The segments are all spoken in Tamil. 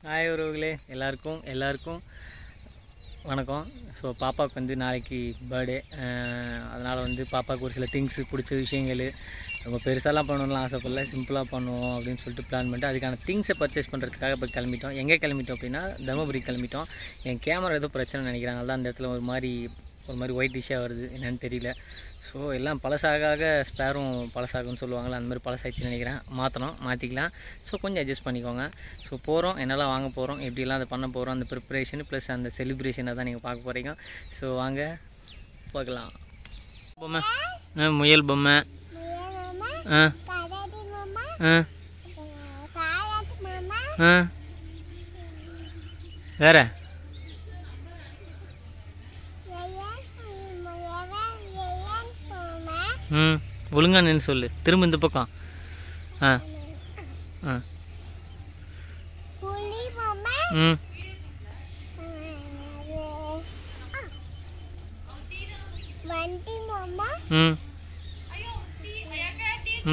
ஹாய் உறவுகளே, எல்லாருக்கும் வணக்கம். ஸோ பாப்பாவுக்கு வந்து நாளைக்கு பர்த்டே. அதனால் வந்து பாப்பாவுக்கு ஒரு சில திங்ஸு பிடிச்ச விஷயங்கள் ரொம்ப பெருசாலாம் பண்ணணும்லாம் ஆசைப்படல, சிம்பிளாக பண்ணுவோம் அப்படின்னு சொல்லிட்டு பிளான் பண்ணிட்டு அதுக்கான திங்ஸை பர்ச்சேஸ் பண்ணுறதுக்காக இப்போ கிளம்பிட்டோம். எங்கே கிளம்பிட்டோம் அப்படின்னா தருமபுரி கிளம்பிட்டோம். என் கேமரா ஏதோ பிரச்சனை நினைக்கிறாங்க, தான் அந்த இடத்துல ஒரு மாதிரி ஒயிட் டிஷ்ஷாக வருது, என்னென்னு தெரியல. ஸோ எல்லாம் பழசாக ஸ்பேரும் பழசாகுன்னு சொல்லுவாங்களே, அந்த மாதிரி பழசாகிடுச்சுன்னு நினைக்கிறேன். மாற்றிக்கலாம். ஸோ கொஞ்சம் அட்ஜஸ்ட் பண்ணிக்கோங்க. ஸோ போகிறோம், என்னெல்லாம் வாங்க போகிறோம், எப்படிலாம் அதை பண்ண போகிறோம், அந்த ப்ரிப்ரேஷன் ப்ளஸ் அந்த செலிப்ரேஷனை தான் நீங்கள் பார்க்க போகிறீங்க. ஸோ வாங்க பார்க்கலாம். பொம்மை, முயல் பொம்மை, வேற ஒழுங்கா நின்று சொல்லு, திரும்ப இந்த பக்கம்.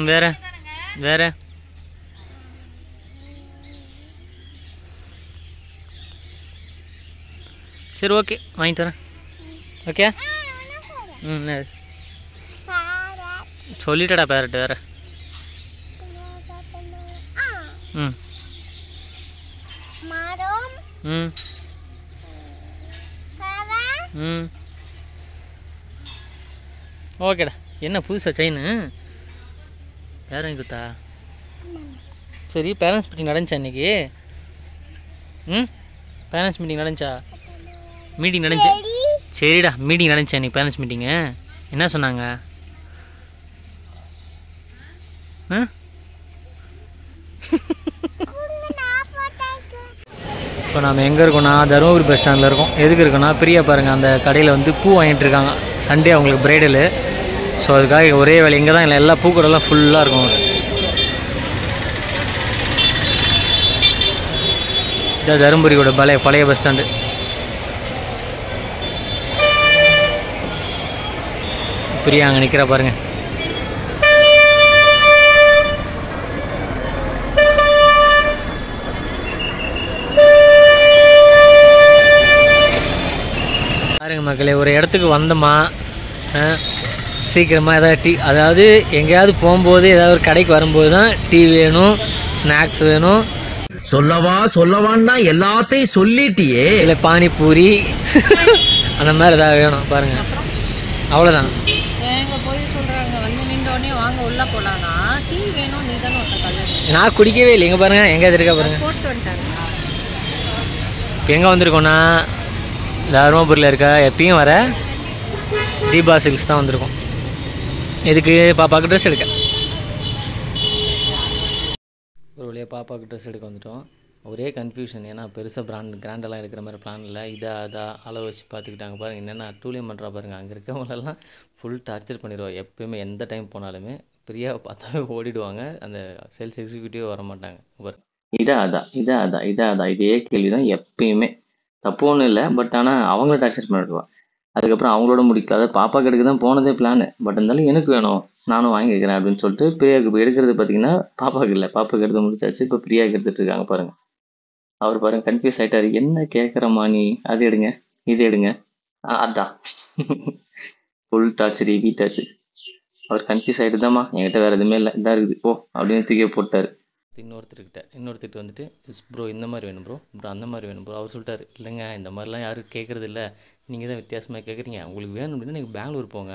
வேற வேற சரி, ஓகே, வாங்கிட்டு வரேன். ஓகே, சொல்லிட்டடா பேரட்டு வேற. ஓகேடா. என்ன புதுசா செயின் யாரும் வாங்கி கொடுத்தா? சரி, பேரண்ட்ஸ் மீட்டிங் நடந்துச்சா இன்னைக்கு? பேரண்ட்ஸ் மீட்டிங் நடந்துச்சா? மீட்டிங் நடந்துச்சு. சரிடா, மீட்டிங் நடந்துச்சா இன்னைக்கு? பேரண்ட்ஸ் மீட்டிங்கு என்ன சொன்னாங்க? இப்போ நம்ம எங்கே இருக்கோம்னா தருமபுரி பஸ் ஸ்டாண்டில் இருக்கோம். எதுக்கு இருக்கோன்னா, பிரியா பாருங்கள் அந்த கடையில் வந்து பூ வாங்கிட்டு இருக்காங்க. சண்டே அவங்களுக்கு பிரைடலு. ஸோ அதுக்காக ஒரே வேலை இங்கே தான். இல்லை, எல்லா பூக்கடைலாம் ஃபுல்லாக இருக்கும். இதான் தருமபுரியோட பழைய பஸ் ஸ்டாண்டு. பிரியா அங்கே நிற்கிறா பாருங்கள். பாருங்க மக்களே, ஒரு இடத்துக்கு வந்தோமா சீக்கிரமாக ஏதாவது டீ, அதாவது எங்கேயாவது போகும்போது ஏதாவது ஒரு கடைக்கு வரும்போது தான் டீ வேணும், ஸ்நாக்ஸ் வேணும். சொல்லவான்னா எல்லாத்தையும் சொல்லிட்டியே. இல்லை பானிபூரி அந்த மாதிரி ஏதாவது வேணும். பாருங்க, அவ்வளோதான். நான் குடிக்கவே இல்லை. எங்கே பாருங்க, எங்கே இருக்கா பாருங்க. இப்போ எங்கே வந்திருக்கோன்னா தருமபுரியில் இருக்க எப்பயும் வர தீபா சில்க்ஸ் தான் வந்திருக்கோம். எதுக்கு? பாப்பாவுக்கு ட்ரெஸ் எடுக்க. ஒரு வழியாக பாப்பாவுக்கு ட்ரெஸ் எடுக்க வந்துட்டோம். ஒரே கன்ஃபியூஷன், ஏன்னா பெருசாக கிராண்டெல்லாம் எடுக்கிற மாதிரி பிளான் இல்லை. அதான் அளவு வச்சு பார்த்துக்கிட்டாங்க. பாருங்கள் என்னென்ன டூலியம் பண்ணுறா பாருங்கள். அங்கே இருக்கவங்களெல்லாம் ஃபுல் டார்ச்சர் பண்ணிடுவோம். எப்போயுமே எந்த டைம் போனாலுமே பிரியாவை பார்த்தாவே ஓடிடுவாங்க. அந்த சேல்ஸ் எக்ஸிக்யூட்டிவ் வர மாட்டாங்க. இதான் இதே கேள்வி தான் எப்பயுமே. தப்பு ஒன்றும் இல்லை, பட் ஆனால் அவங்கள டார்ச்சர் பண்ணிடுவான். அதுக்கப்புறம் அவங்களோட முடிக்காத பாப்பா கடைக்கு தான் போனதே பிளானு. பட் இருந்தாலும் எனக்கு வேணும், நானும் வாங்கிக்கிறேன் அப்படின்னு சொல்லிட்டு பிரியாவுக்கு இப்போ எடுக்கிறது பார்த்தீங்கன்னா பாப்பாவுக்கு இல்லை, பாப்பாவுக்கு எடுத்து முடிச்சாச்சு. இப்போ பிரியாவுக்கு எடுத்துட்டு இருக்காங்க பாருங்க. அவர் பாருங்க கன்ஃபியூஸ் ஆகிட்டாரு. என்ன கேட்குறம்மா நீ? அது எடுங்க, இது எடுங்க, அதான் ஃபுல் டார்ச்சர், வீட்டாச்சு. அவர் கன்ஃபியூஸ் ஆகிட்டுதாம்மா, என்கிட்ட வேறு எதுவுமே இல்லை, இதாக இருக்குது போ அப்படின்னு தூக்கி போட்டார். இன்னொருத்திட்டு வந்துட்டு ப்ரோ இந்த மாதிரி வேணும் ப்ரோ அந்த மாதிரி வேணும் ப்ரோ. அவர் சொல்லிட்டார், இல்லைங்க இந்த மாதிரிலாம் யாரும் கேட்குறது இல்லை, நீங்கள் தான் வித்தியாசமாக கேட்குறீங்க, உங்களுக்கு வேணும் அப்படின்னா நீங்கள் பெங்களூர் போங்க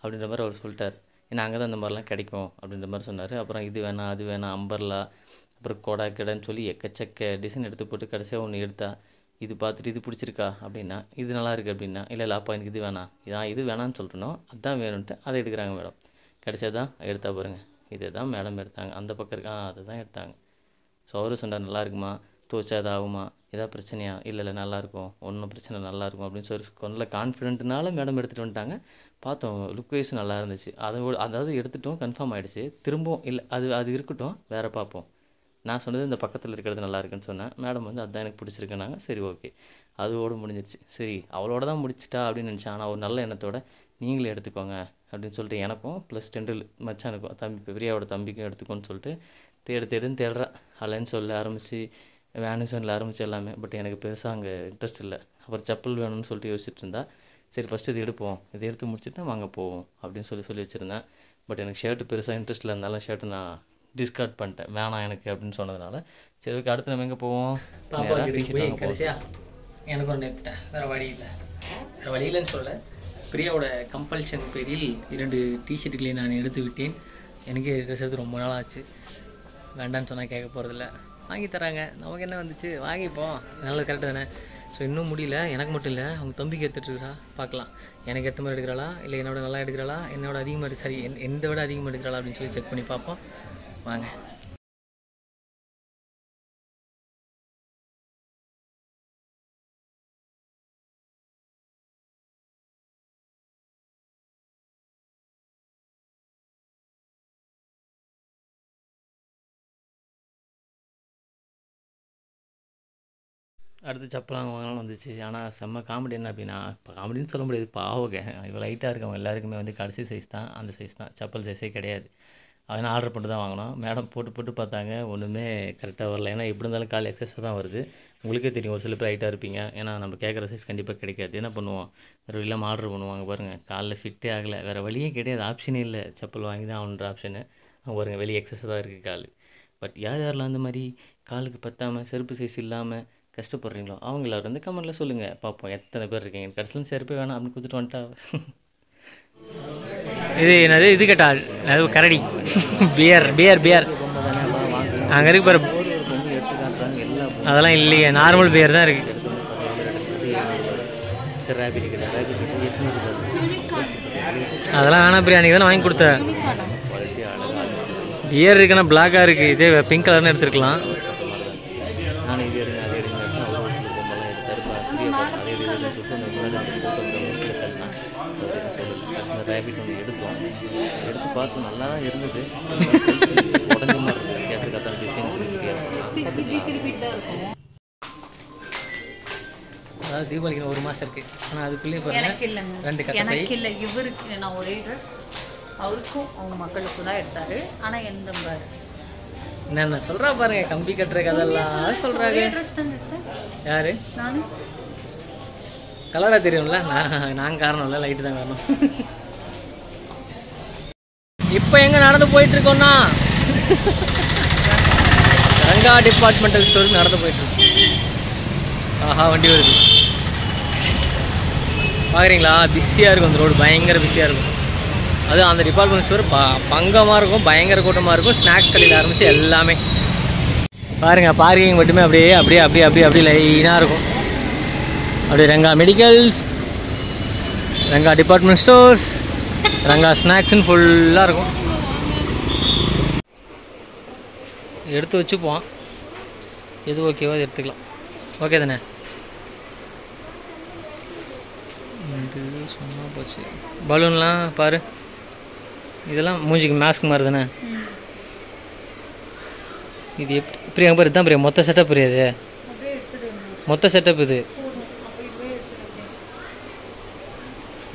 அப்படின்ற மாதிரி அவர் சொல்லிட்டார். ஏன்னா அங்கே தான் இந்த மாதிரிலாம் கிடைக்கும் அப்படின்ற மாதிரி சொன்னார். அப்புறம் இது வேணாம் அது வேணாம், அம்பர்லா, அப்புறம் கொடா கடைன்னு சொல்லி எக்கச்சக்க டிசைன் எடுத்து போட்டு கடைசியாக ஒன்று எடுத்தா, இது பார்த்துட்டு இது பிடிச்சிருக்கா அப்படின்னா, இது நல்லா இருக்குது அப்படின்னா, இல்லை அப்பா எனக்கு இது வேணாம், இது வேணான்னு சொல்லிட்டணும், அதுதான் வேணும்ன்ட்டு அதை எடுக்கிறாங்க மேடம். கடைசியாக தான் எடுத்தா பாருங்கள், இதை தான் மேடம் எடுத்தாங்க. அந்த பக்கம் இருக்கா அதை தான் எடுத்தாங்க. ஸோ அவரும் சொன்னார், நல்லா இருக்குமா, துவச்சா அது ஆகுமா, எதாவது பிரச்சனையா? இல்லை நல்லாயிருக்கும், ஒன்றும் பிரச்சனை நல்லாயிருக்கும் அப்படின்னு சொல்லி கொஞ்சம் கான்ஃபிடென்ட்னால மேடம் எடுத்துகிட்டு வந்துட்டாங்க. பார்த்தோம், லுக் வைஸ் நல்லா இருந்துச்சு. அதாவது எடுத்துட்டோம், கன்ஃபார்ம் ஆகிடுச்சு. திரும்பவும் இல்லை அது இருக்கட்டும், வேறு பார்ப்போம். நான் சொன்னது இந்த பக்கத்தில் இருக்கிறது நல்லா இருக்குன்னு சொன்னேன். மேடம் வந்து அதுதான் எனக்கு பிடிச்சிருக்குனாங்க. சரி ஓகே, அதோடு முடிஞ்சிருச்சு. சரி அவளோட தான் முடிச்சிட்டா அப்படின்னு நினச்சேன். ஆனால் ஒரு நல்ல எண்ணத்தோட நீங்களே எடுத்துக்கோங்க அப்படின்னு சொல்லிட்டு எனக்கும் ப்ளஸ் டெண்டில் மச்சானுக்கும் பிரியாவோட தம்பிக்கும் எடுத்துக்கோன்னு சொல்லிட்டு தேடுன்னு தேடுறா. அலைன்னு சொல்ல ஆரம்பித்து வேனுசனில் ஆரம்பிச்சு எல்லாமே. பட் எனக்கு பெருசாக அங்கே இன்ட்ரெஸ்ட் இல்லை. அப்புறம் செப்பல் வேணும்னு சொல்லிட்டு யோசிச்சுட்டு இருந்தா, சரி ஃபஸ்ட்டு இது எடுப்போம், இதை எடுத்து முடிச்சுட்டு வாங்க போவோம் அப்படின்னு சொல்லி வச்சுருந்தேன். பட் எனக்கு ஷர்ட்டு பெருசாக இன்ட்ரெஸ்ட்டில் இருந்தாலும் ஷர்ட்டு நான் டிஸ்கார்ட் பண்ணிட்டேன், வேணாம் எனக்கு அப்படின்னு சொன்னதுனால. சரி ஓகே, அடுத்து நம்ம எங்கே போவோம்? கடைசியாக எனக்கு ஒன்று எடுத்துட்டேன், வேறு வழி இல்லை. வேறு வழி இல்லைன்னு சொல்ல, பிரியாவோட கம்பல்ஷன் பேரில் 2 டிஷர்ட்டுகளை நான் எடுத்து விட்டேன். எனக்கு ட்ரெஸ் எடுத்து ரொம்ப நாள் ஆச்சு. வேண்டான்னு சொன்னால் கேட்க போகிறதில்ல, வாங்கி தராங்க, நமக்கு என்ன வந்துச்சு, வாங்கிப்போம், நல்லது கரெக்டு தானே. ஸோ இன்னும் முடியல, எனக்கு மட்டும் இல்லை, அவங்க தம்பிக்கு எடுத்துகிட்ருக்கிறா. பார்க்கலாம் எனக்கு ஏற்ற மாதிரி எடுக்கிறாளா இல்லை என்னோட நல்லா எடுக்கிறாளா, என்னோட அதிகமாக சரி எந்த விட அதிகமாக எடுக்கிறாளா அப்படின்னு சொல்லி செக் பண்ணி பார்ப்போம். வாங்க. அடுத்து செப்பலாம் வாங்கலாம் வந்துச்சு. ஆனால் செம்ம காமெடி என்ன அப்படின்னா, இப்போ காமெடின்னு சொல்ல முடியாது, பாவங்க இவ்வளோ லைட்டாக இருக்கவங்க எல்லாருக்குமே வந்து கடைசி சைஸ் தான், அந்த சைஸ் தான், செப்பல் சைஸே கிடையாது. அதனால் ஆர்டர் பண்ணிட்டு தான் வாங்கினோம். மேடம் போட்டு பார்த்தாங்க, ஒன்றுமே கரெக்டாக வரல. ஏன்னா எப்படி இருந்தாலும் கால் எக்ஸஸாக தான் வருது. உங்களுக்கே தெரியும், ஒரு சில பேர் ஹைட்டாக இருப்பீங்க. ஏன்னா நம்ம கேட்குற சைஸ் கண்டிப்பாக கிடைக்காது. என்ன பண்ணுவோம், வேறு இல்லாமல் ஆர்டர் பண்ணுவாங்க. பாருங்கள், காலில் ஃபிட்டே ஆகலை, வேறு வழியே கிடையாது, ஆப்ஷனே இல்லை, செப்பல் வாங்கி தான் ஆகணுன்ற ஆப்ஷனு. பாருங்கள், வெளியே எக்ஸஸாக தான் இருக்குது கால். பட் யாரெல்லாம் அந்த மாதிரி காலுக்கு பத்தாமல் செருப்பு சைஸ் இல்லாமல் கஷ்டப்படுறீங்களோ அவங்க எல்லாரும் வந்து கமெண்ட்டில் சொல்லுங்கள், பார்ப்போம் எத்தனை பேர் இருக்கீங்க. கடைசியில் செருப்பே வேணாம் அப்படின்னு கொடுத்துட்டு வந்துட்டா. இது என்னது, இது கேட்டால் அது கரடி பியர் பியர் பியர் அங்கே இருக்கு பாரு. அதெல்லாம் இல்லையே, நார்மல் பியர் தான் இருக்குது. அதெல்லாம் வேணாம் பிரியா, நீங்கள் தானே வாங்கி கொடுத்த. பியர் இருக்குன்னா பிளாக்காக இருக்குது, இதே பிங்க் கலர்னு எடுத்துருக்கலாம். நானும் இது எடுங்க அதை எடுங்க பொம்மைலாம் எடுத்தாரு. அதே சொல்லிட்டு அந்த முன்னாடி அந்த ரேபிட் ஒன்று எடுத்தோம். எடுத்து பார்த்து நல்லா தான் இருந்தது, உடஞ்ச மாதிரி இருக்குது. கேட்டுக்காத்தான டிசைன் அதாவது தீபாவளிக்கு 1 மாதம் இருக்குது. ஆனால் அதுக்குள்ளேயே எனக்கு இல்லைங்க, 2 கட்டை. எனக்கு இல்லை, இவருக்கு நான் ஒரே ட்ரெஸ், அவருக்கும் அவங்க மக்களுக்கும் தான் எடுத்தாரு. ஆனால் எந்த பாரு என்ன சொல்கிறா பாருங்க, கம்பி கட்டுற கதெல்லாம் சொல்கிறாங்க. ஒரே ட்ரெஸ் தான் எடுத்தேன். யாரு? நான் கலராக தெரியும்ல, நான் காரணம் இல்லை, லைட்டு தான் காரணம். இப்போ எங்கே நடந்து போயிட்டுருக்கோன்னா ரங்கா டிபார்ட்மெண்டல் ஸ்டோருக்கு நடந்து போயிட்டுருக்கோம். ஆஹா, வண்டி வருது பார்க்குறீங்களா? பிஸியாக இருக்கும் அந்த ரோடு, பயங்கர பிஸியாக இருக்கும். அது அந்த டிபார்ட்மெண்ட் ஸ்டோர் பங்கமாக இருக்கும், பயங்கர கூட்டமாக இருக்கும். ஸ்நாக்ஸ் கடையில் ஆரம்பித்து எல்லாமே பாருங்கள். பார்க்கிங் மட்டுமே அப்படியே அப்படியே அப்படியே அப்படியே அப்படியே லைனாக இருக்கும். அப்படியே Ranga medicals, Ranga department stores, Ranga ஸ்நாக்ஸ்ன்னு ஃபுல்லாக இருக்கும். எடுத்து வச்சுப்போம், எது ஓகேவோ அது எடுத்துக்கலாம். ஓகே தானே? இது சொன்னால் போச்சு. பலூன்லாம் பாரு, இதெல்லாம் மூஞ்சிக்கு மாஸ்க் மாதிரி தானே. இது எப்படி பிரியா பாரு, இதுதான் பிரியா மொத்த செட்டப். பிரியாது மொத்த செட்டப் இது.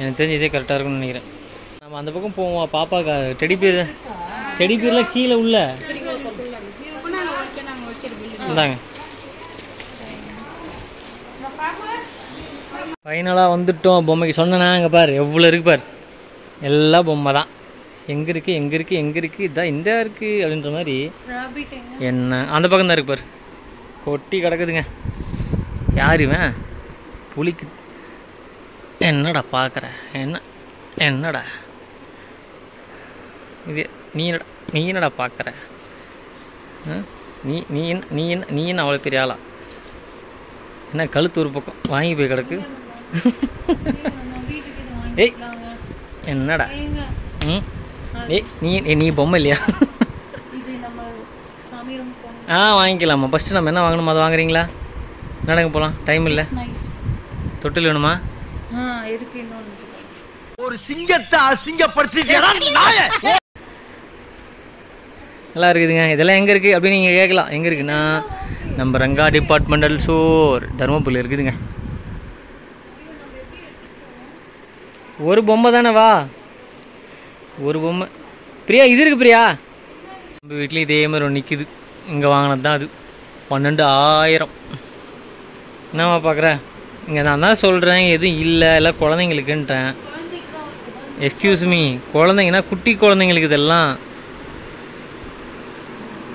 எனக்கு தெரிஞ்சு இதே கரெக்டாக இருக்கும்னு நினைக்கிறேன். நம்ம அந்த பக்கம் போவோம். பாப்பாக்கா டெடிபியர்லாம் கீழே உள்ள இந்தாங்க. ஃபைனலாக வந்துட்டோம் பொம்மைக்கு. சொன்னேன்னா அங்கே பாரு எவ்வளோ இருக்குது பாரு, எல்லா பொம்மை தான். எங்கே இருக்குது எங்கே இருக்குது எங்கே இருக்குது, இதான் இந்த இருக்குது அப்படின்ற மாதிரி. என்ன அந்த பக்கம் தான் இருக்கு பாரு, கொட்டி கிடக்குதுங்க. யார் இவன்? புளிக்கு என்னடா பார்க்குற? என்னடா இது? நீ என்னடா பார்க்குற? நீ என்ன அவ்வளோ பெரிய ஆளா? என்ன கழுத்து ஒரு பக்கம் வாங்கி போய் கிடக்கு. ஏய் என்னடா? ஏய் நீ பொம்மை இல்லையா? வாங்கிக்கலாமா? ஃபஸ்ட்டு நம்ம என்ன வாங்கணுமோ அதை வாங்குறீங்களா? நடங்க போகலாம், டைம் இல்லை. தொட்டில் வேணுமா? ஒரு சிங்கத்தை அசிங்கப்படுத்தி நல்லா இருக்குதுங்க. இதெல்லாம் எங்கே இருக்குது அப்படின்னு நீங்கள் கேட்கலாம். எங்கே இருக்குன்னா நம்ம ரங்கா டிபார்ட்மெண்டல் ஸ்டோர் தருமபுரியில் இருக்குதுங்க. ஒரு பொம்மை தானே, வா ஒரு பொம்மை. பிரியா இது இருக்குது பிரியா, நம்ம வீட்லேயும் இதே மாதிரி ஒன்று நிற்கிது. இங்கே வாங்கினது தான் அது. 12,000. என்னம்மா பார்க்குறேன்? இங்கே நான் தான் சொல்கிறேன் எதுவும் இல்லை எல்லாம் குழந்தைங்களுக்குன்றேன். எக்ஸ்கியூஸ் மீ, குழந்தைங்கன்னா குட்டி குழந்தைங்களுக்கு இதெல்லாம்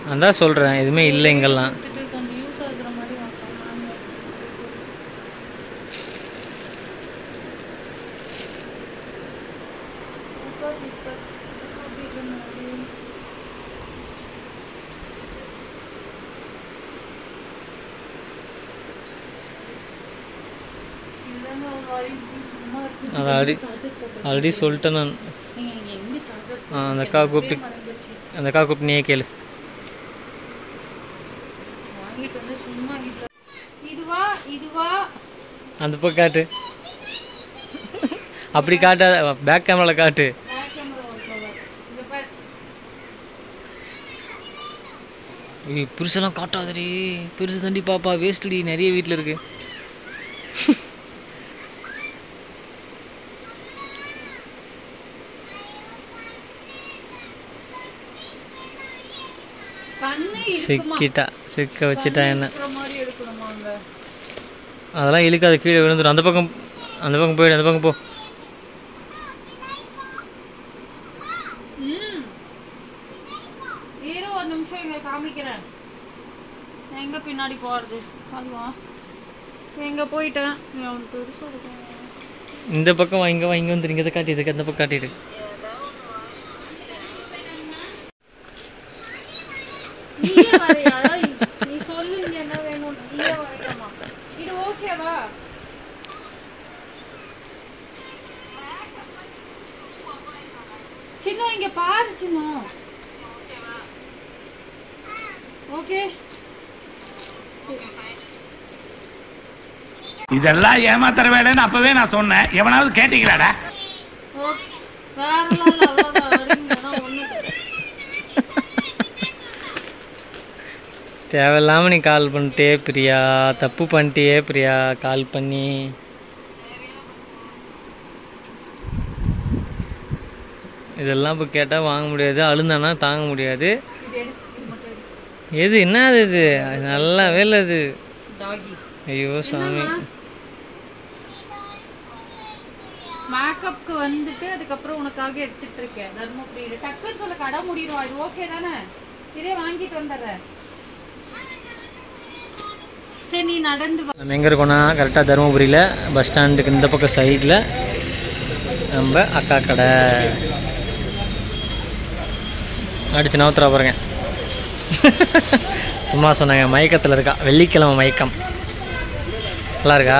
நான் தான் சொல்கிறேன், எதுவுமே இல்லை இங்கெல்லாம். கொஞ்சம் யூஸ் ஆகுற மாதிரி அதை ஆல்ரெடி சொல்லிட்டேன் நான். அந்த அக்கா கூப்பிட்டு நீயே கேளு. அந்த பக்கம் காட்டு, அப்படி காட்டாத, பேக் கேமராவில் காட்டு. பெருசெல்லாம் காட்டாதடி, பெருசு தாண்டி பாப்பா, வேஸ்ட்டி, நிறைய வீட்டில் இருக்கு. சிக்க வச்சுட்டா என்ன, அதெல்லாம் இழுக்காது, கீழே விழுந்துடும். அந்த பக்கம் போயிடு, அந்த பக்கம் போ. ஒரு நிமிஷம் இங்க காமிக்கிறேன், எங்க பின்னாடி போறது, அதுவா எங்க போயிட்டேன். இந்த பக்கம் வா, இங்க வந்து இங்கே காட்டி, இதுக்கு அந்த பக்கம் காட்டிட்டு. நீ சொல்லு என்ன வேணும், இது ஓகேவா? சின்ன இங்க பாரு சின்ன, ஓகே. இதெல்லாம் ஏமாத்துற வேலைன்னு அப்பவே நான் சொன்னேன், எவனாவது கேட்டீங்களாடா? தேவையில்லாமல் நீ கால் பண்ணிட்டே பிரியா, தப்பு பண்ணிட்டியே பிரியா கால் பண்ணி. இதெல்லாம் இப்போ கேட்டால் வாங்க முடியாது, அழுந்தானா தாங்க முடியாது. எது என்ன இது, நல்லா வேலை அது. ஐயோ சாமி, மேக்கப்க்கு வந்துட்டு அதுக்கப்புறம் உனக்காக எடுத்துட்டு இருக்கேன். தர்மபுரியில டக்குன்னு சொல்ல கடை முடிடும், இது ஓகே தானே? இதே வாங்கிட்டு வந்துடுறேன். சரி நீ நடந்து வா. நம்ம எங்கே இருக்கோன்னா கரெக்டாக தருமபுரியில் பஸ் ஸ்டாண்டுக்கு இந்த பக்கம் சைடில் நம்ம அக்கா கடை. அடிச்சு நவுத்துறா பாருங்க. சும்மா சொன்னாங்க, மயக்கத்தில் இருக்கா, வெள்ளிக்கிழமை மயக்கம். நல்லா இருக்கா?